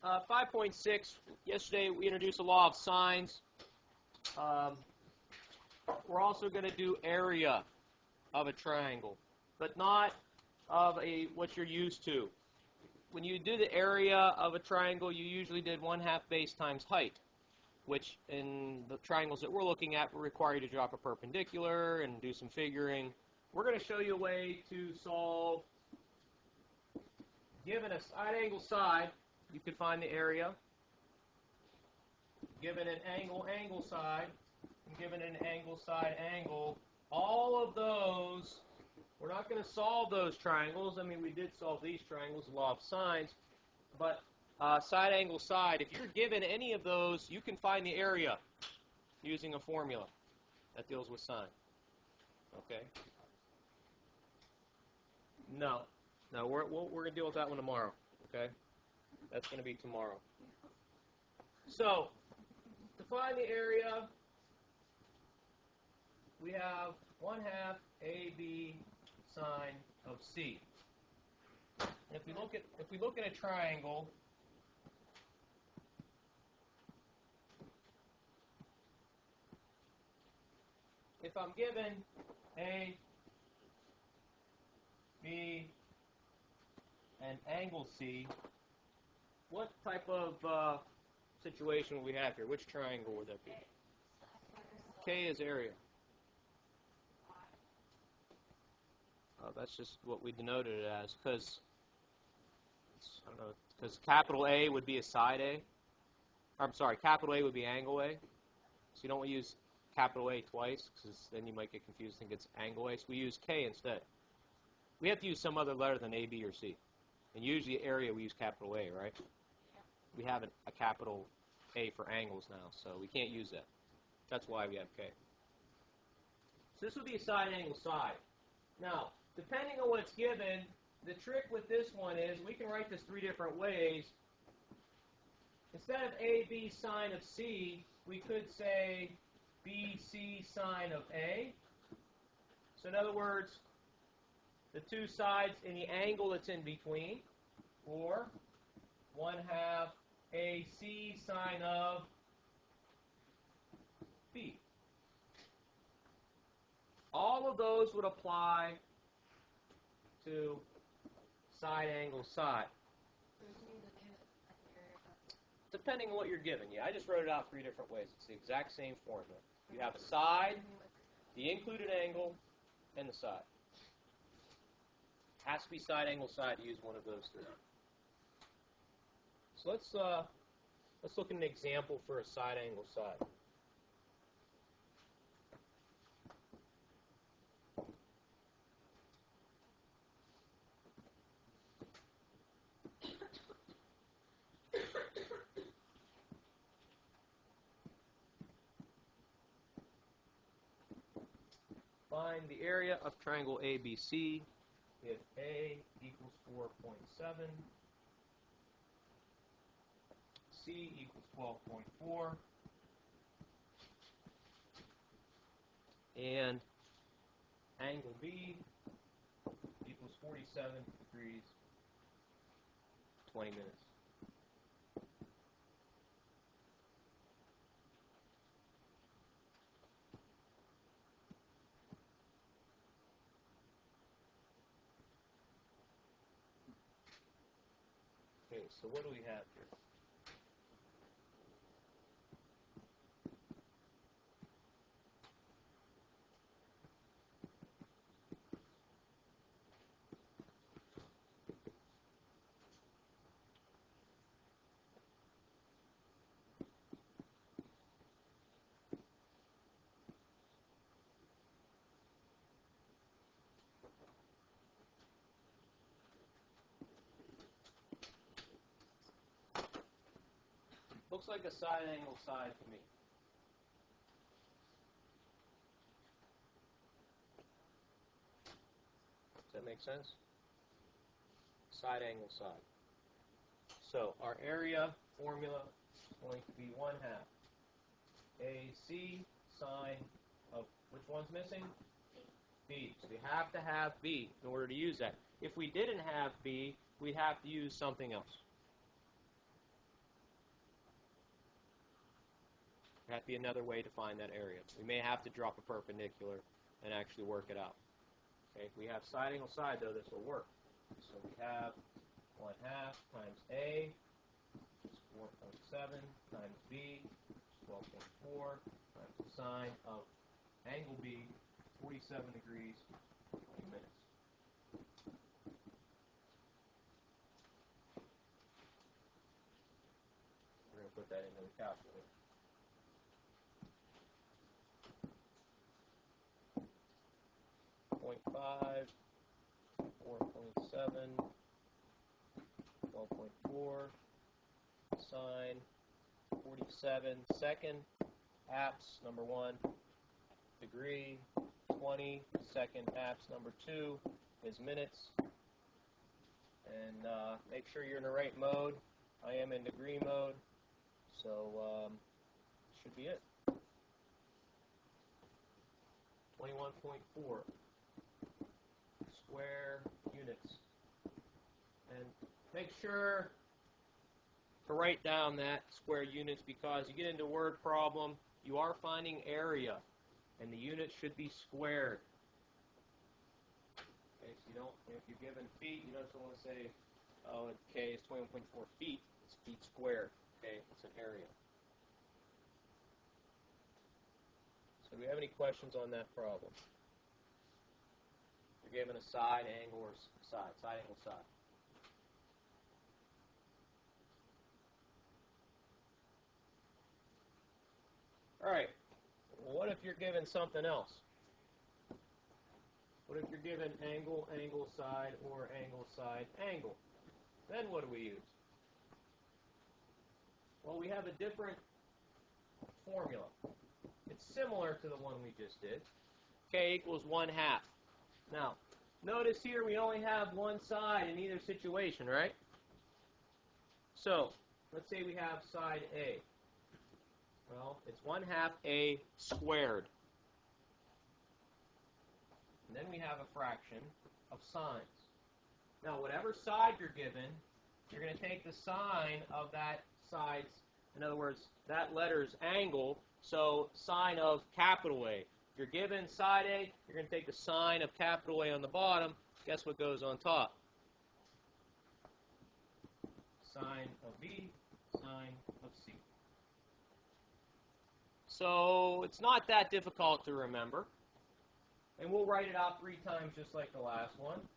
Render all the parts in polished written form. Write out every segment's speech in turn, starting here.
5.6, yesterday we introduced the law of sines. We're also going to do area of a triangle, but not of what you're used to. When you do the area of a triangle, you usually did 1/2 base times height, which in the triangles that we're looking at will require you to drop a perpendicular and do some figuring. We're going to show you a way to solve, given a side angle side, you could find the area. Given an angle side, and given an angle side angle, all of those, we're not going to solve those triangles. I mean, we did solve these triangles, the law of sines, but side angle side, if you're given any of those, you can find the area using a formula that deals with sine. Okay? No, we're going to deal with that one tomorrow. Okay? That's going to be tomorrow. So, to find the area, we have 1/2 AB sine of C. And if we look at a triangle, if I'm given A, B, and angle C, what type of situation would we have here? Which triangle would that be? K is area. That's just what we denoted it as, because capital A would be a side A. I'm sorry, capital A would be angle A. So you don't use capital A twice, because then you might get confused and think it's angle A. So we use K instead. We have to use some other letter than A, B, or C. And usually area we use capital A, right? We have a capital A for angles now, so we can't use that. That's why we have K. So this would be a side angle side. Now, depending on what's given, the trick with this one is we can write this 3 different ways. Instead of AB sine of C, we could say BC sine of A. So in other words, the two sides in the angle that's in between, or 1/2 AC sine of B. All of those would apply to side angle side. Depending on what you're given. Yeah, I just wrote it out 3 different ways. It's the exact same formula. You have a side, the included angle, and the side. Has to be side angle side to use one of those 3. So let's look at an example for a side angle side. Find the area of triangle ABC if A equals 4.7, C equals 12.4, and angle B equals 47 degrees, 20 minutes. Okay, so what do we have here? Looks like a side angle side to me. Does that make sense? Side angle side. So our area formula is going to be 1/2 AC sine of, which one's missing? B. So we have to have B in order to use that. If we didn't have B, we'd have to use something else. There has to be another way to find that area. We may have to drop a perpendicular and actually work it out. Okay, if we have side angle side, though, this will work. So we have 1/2 times A, which is 4.7, times B, 12.4, times the sine of angle B, 47 degrees, 20 minutes. We're going to put that into the calculator. .5, 4.7, 12.4, sine 47 second, apps number 1, degree 20, second apps number 2 is minutes. And make sure you're in the right mode. I am in degree mode, so should be it. 21.4 square units. And make sure to write down that square units, because you get into a word problem, you are finding area, and the units should be squared. Okay, so you don't, if you're given feet, you don't want to say, oh, K is 21.4 feet. It's feet squared. Okay, it's an area. So do we have any questions on that problem? You're given a side angle or side angle side. All right, well, what if you're given something else? What if you're given angle, angle, side, or angle, side, angle? Then what do we use? Well, we have a different formula. It's similar to the one we just did. K equals 1/2. Now, notice here we only have one side in either situation, right? So, let's say we have side A. Well, it's 1/2 A squared. And then we have a fraction of sines. Now, whatever side you're given, you're going to take the sine of that side's, in other words, that letter's angle, so sine of capital A. If you're given side A, you're going to take the sine of capital A on the bottom. Guess what goes on top? Sine of B, sine of C. So it's not that difficult to remember. And we'll write it out 3 times just like the last one.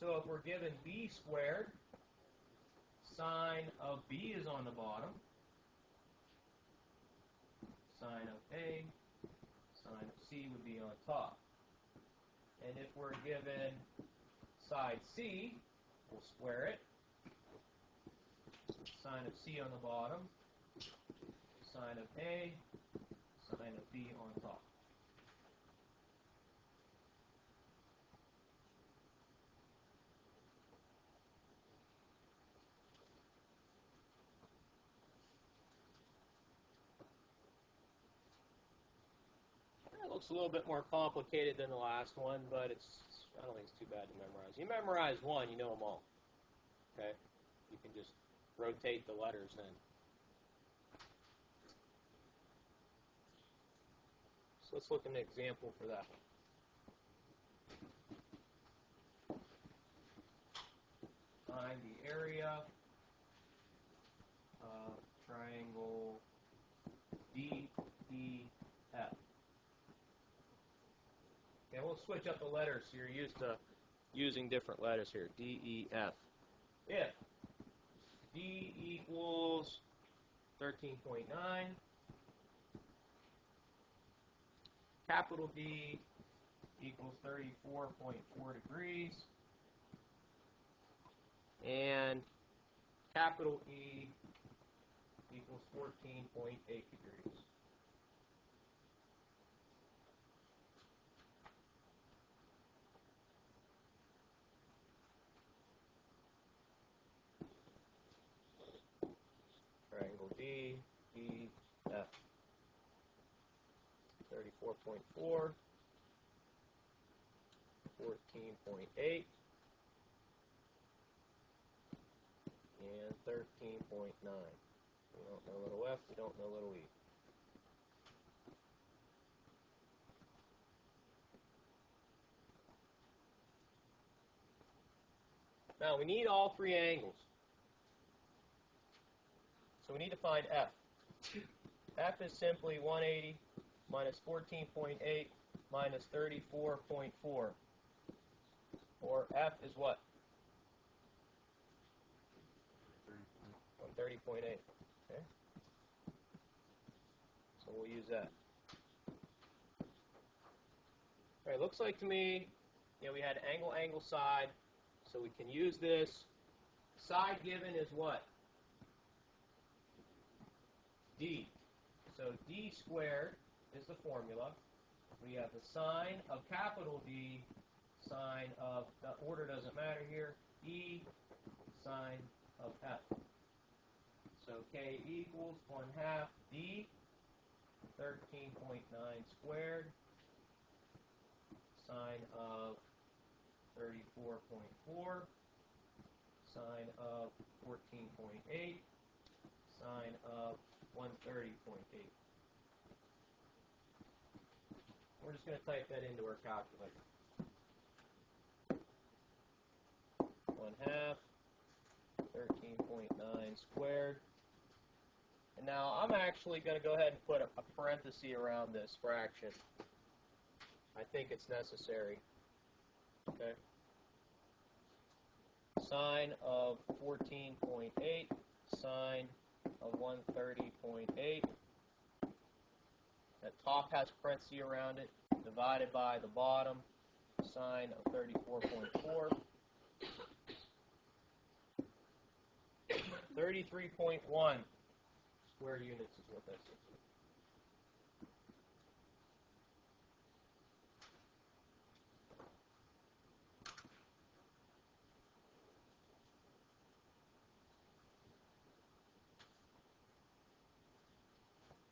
So if we're given B squared, sine of B is on the bottom. Sine of A, sine of C would be on top. And if we're given side C, we'll square it. Sine of C on the bottom, sine of A, sine of B on top. That looks a little bit more complicated than the last one, but I don't think it's too bad to memorize. You memorize one, you know them all. Okay? You can just rotate the letters then. So let's look at an example for that one. Find the area of triangle DEF. Okay, we'll switch up the letters so you're used to using different letters here. DEF. If D equals 13.9, capital D equals 34.4 degrees, and capital E equals 14.8 degrees. Triangle DEF. 34.4, 14.8, and 13.9. We don't know little f, we don't know little e. Now we need all three angles. So we need to find F. F is simply 180 minus 14.8 minus 34.4. Or F is what? 130.8. Okay. So we'll use that. All right, looks like to me, we had angle, angle, side, so we can use this. Side given is what? D. So D squared is the formula. We have the sine of capital D, sine of, the order doesn't matter here, E, sine of F. So K equals 1/2 D, 13.9 squared, sine of 34.4, sine of 14.8, sine of 130.8. We're just going to type that into our calculator. 1/2, 13.9 squared. And now I'm actually going to go ahead and put a parenthesis around this fraction. I think it's necessary. Okay. Sine of 14.8, sine of 130.8. The top has parenthesis around it, divided by the bottom, sine of 34.4. 33.1 square units is what this is.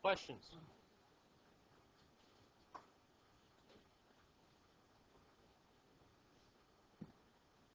Questions?